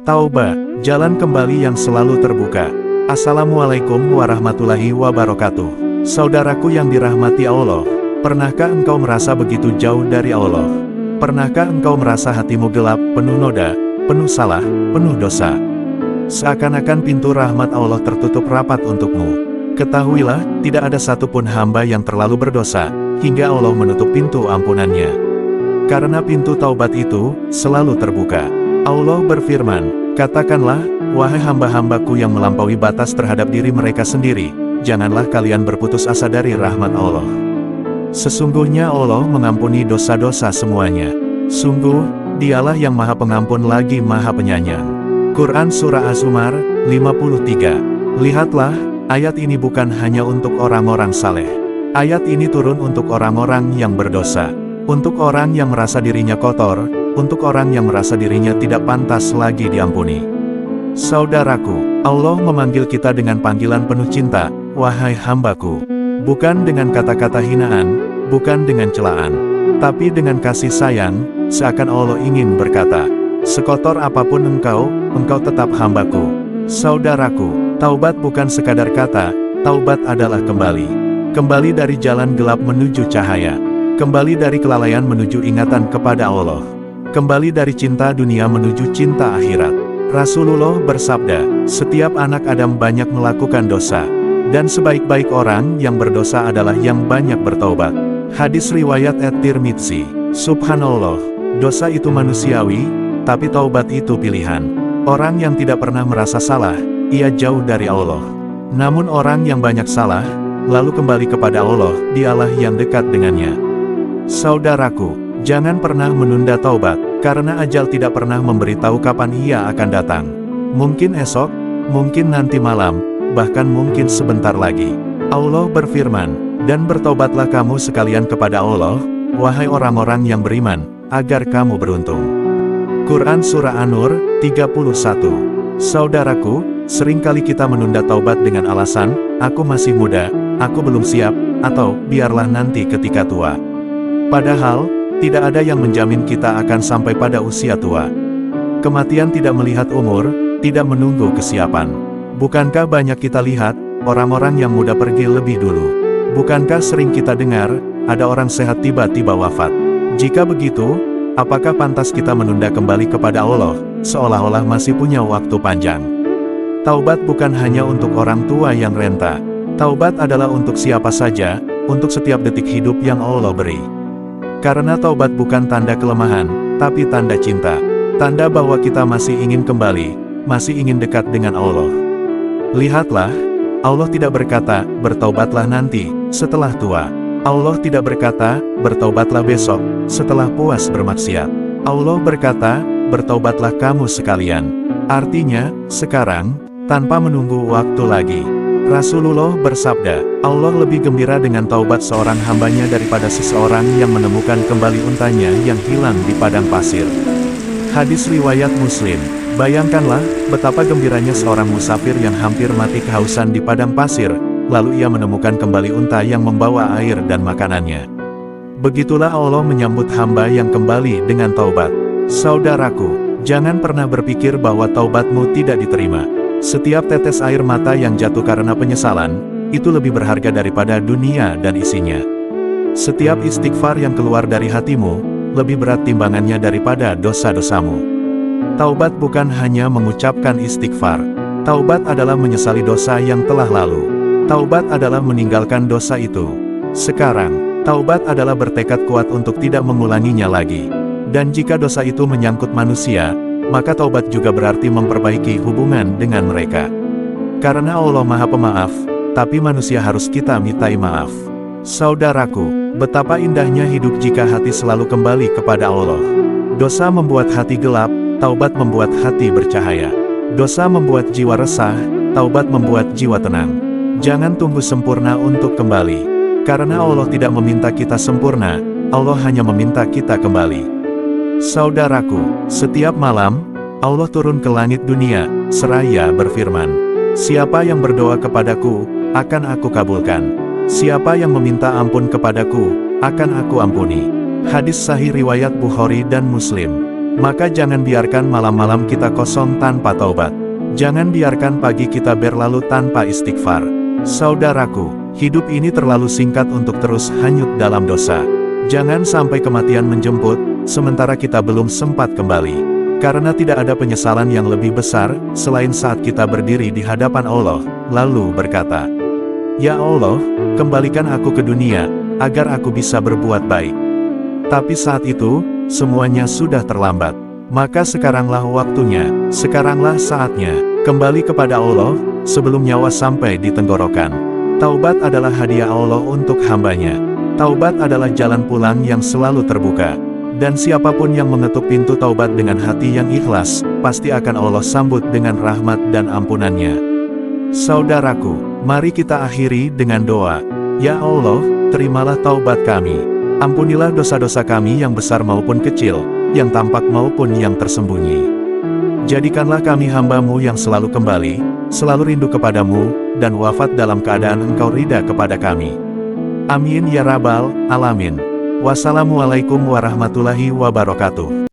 Taubat, jalan kembali yang selalu terbuka. Assalamualaikum warahmatullahi wabarakatuh. Saudaraku yang dirahmati Allah, pernahkah engkau merasa begitu jauh dari Allah? Pernahkah engkau merasa hatimu gelap, penuh noda, penuh salah, penuh dosa? Seakan-akan pintu rahmat Allah tertutup rapat untukmu. Ketahuilah, tidak ada satupun hamba yang terlalu berdosa, hingga Allah menutup pintu ampunannya. Karena pintu taubat itu selalu terbuka. Allah berfirman, katakanlah, wahai hamba-hambaku yang melampaui batas terhadap diri mereka sendiri, janganlah kalian berputus asa dari rahmat Allah. Sesungguhnya Allah mengampuni dosa-dosa semuanya. Sungguh, Dialah yang Maha Pengampun lagi Maha Penyayang. Quran Surah Az-Zumar, 53. Lihatlah, ayat ini bukan hanya untuk orang-orang saleh. Ayat ini turun untuk orang-orang yang berdosa. Untuk orang yang merasa dirinya kotor, untuk orang yang merasa dirinya tidak pantas lagi diampuni. Saudaraku, Allah memanggil kita dengan panggilan penuh cinta, wahai hambaku. Bukan dengan kata-kata hinaan, bukan dengan celaan, tapi dengan kasih sayang, seakan Allah ingin berkata, sekotor apapun engkau tetap hambaku. Saudaraku, taubat bukan sekadar kata, taubat adalah kembali. Kembali dari jalan gelap menuju cahaya. Kembali dari kelalaian menuju ingatan kepada Allah. Kembali dari cinta dunia menuju cinta akhirat. Rasulullah bersabda, setiap anak Adam banyak melakukan dosa. Dan sebaik-baik orang yang berdosa adalah yang banyak bertaubat. Hadis riwayat At-Tirmidzi. Subhanallah, dosa itu manusiawi, tapi taubat itu pilihan. Orang yang tidak pernah merasa salah, ia jauh dari Allah. Namun orang yang banyak salah, lalu kembali kepada Allah, Dialah yang dekat dengannya. Saudaraku, jangan pernah menunda taubat, karena ajal tidak pernah memberitahu kapan ia akan datang. Mungkin esok, mungkin nanti malam, bahkan mungkin sebentar lagi. Allah berfirman, dan bertobatlah kamu sekalian kepada Allah, wahai orang-orang yang beriman, agar kamu beruntung. Quran Surah An-Nur, 31. Saudaraku, seringkali kita menunda taubat dengan alasan, aku masih muda, aku belum siap, atau biarlah nanti ketika tua. Padahal, tidak ada yang menjamin kita akan sampai pada usia tua. Kematian tidak melihat umur, tidak menunggu kesiapan. Bukankah banyak kita lihat, orang-orang yang muda pergi lebih dulu? Bukankah sering kita dengar, ada orang sehat tiba-tiba wafat? Jika begitu, apakah pantas kita menunda kembali kepada Allah, seolah-olah masih punya waktu panjang? Taubat bukan hanya untuk orang tua yang renta. Taubat adalah untuk siapa saja, untuk setiap detik hidup yang Allah beri. Karena taubat bukan tanda kelemahan, tapi tanda cinta. Tanda bahwa kita masih ingin kembali, masih ingin dekat dengan Allah. Lihatlah, Allah tidak berkata, bertaubatlah nanti, setelah tua. Allah tidak berkata, bertaubatlah besok, setelah puas bermaksiat. Allah berkata, bertaubatlah kamu sekalian. Artinya, sekarang, tanpa menunggu waktu lagi. Rasulullah bersabda, Allah lebih gembira dengan taubat seorang hambanya daripada seseorang yang menemukan kembali untanya yang hilang di padang pasir. Hadis riwayat Muslim. Bayangkanlah, betapa gembiranya seorang musafir yang hampir mati kehausan di padang pasir, lalu ia menemukan kembali unta yang membawa air dan makanannya. Begitulah Allah menyambut hamba yang kembali dengan taubat. Saudaraku, jangan pernah berpikir bahwa taubatmu tidak diterima. Setiap tetes air mata yang jatuh karena penyesalan, itu lebih berharga daripada dunia dan isinya. Setiap istighfar yang keluar dari hatimu, lebih berat timbangannya daripada dosa-dosamu. Taubat bukan hanya mengucapkan istighfar. Taubat adalah menyesali dosa yang telah lalu. Taubat adalah meninggalkan dosa itu. Sekarang, taubat adalah bertekad kuat untuk tidak mengulanginya lagi. Dan jika dosa itu menyangkut manusia, maka taubat juga berarti memperbaiki hubungan dengan mereka. Karena Allah Maha Pemaaf, tapi manusia harus kita mintai maaf. Saudaraku, betapa indahnya hidup jika hati selalu kembali kepada Allah. Dosa membuat hati gelap, taubat membuat hati bercahaya. Dosa membuat jiwa resah, taubat membuat jiwa tenang. Jangan tunggu sempurna untuk kembali. Karena Allah tidak meminta kita sempurna, Allah hanya meminta kita kembali. Saudaraku, setiap malam, Allah turun ke langit dunia, seraya berfirman, siapa yang berdoa kepadaku, akan aku kabulkan. Siapa yang meminta ampun kepadaku, akan aku ampuni. Hadis sahih riwayat Bukhari dan Muslim. Maka jangan biarkan malam-malam kita kosong tanpa taubat. Jangan biarkan pagi kita berlalu tanpa istighfar. Saudaraku, hidup ini terlalu singkat untuk terus hanyut dalam dosa. Jangan sampai kematian menjemput, sementara kita belum sempat kembali. Karena tidak ada penyesalan yang lebih besar, selain saat kita berdiri di hadapan Allah, lalu berkata, "Ya Allah, kembalikan aku ke dunia, agar aku bisa berbuat baik." Tapi saat itu, semuanya sudah terlambat. Maka sekaranglah waktunya, sekaranglah saatnya, kembali kepada Allah, sebelum nyawa sampai di tenggorokan. Taubat adalah hadiah Allah untuk hambanya. Taubat adalah jalan pulang yang selalu terbuka. Dan siapapun yang mengetuk pintu taubat dengan hati yang ikhlas, pasti akan Allah sambut dengan rahmat dan ampunannya. Saudaraku, mari kita akhiri dengan doa. Ya Allah, terimalah taubat kami. Ampunilah dosa-dosa kami yang besar maupun kecil, yang tampak maupun yang tersembunyi. Jadikanlah kami hamba-Mu yang selalu kembali, selalu rindu kepadamu, dan wafat dalam keadaan Engkau ridha kepada kami. Amin ya Rabbal Alamin. Wassalamualaikum warahmatullahi wabarakatuh.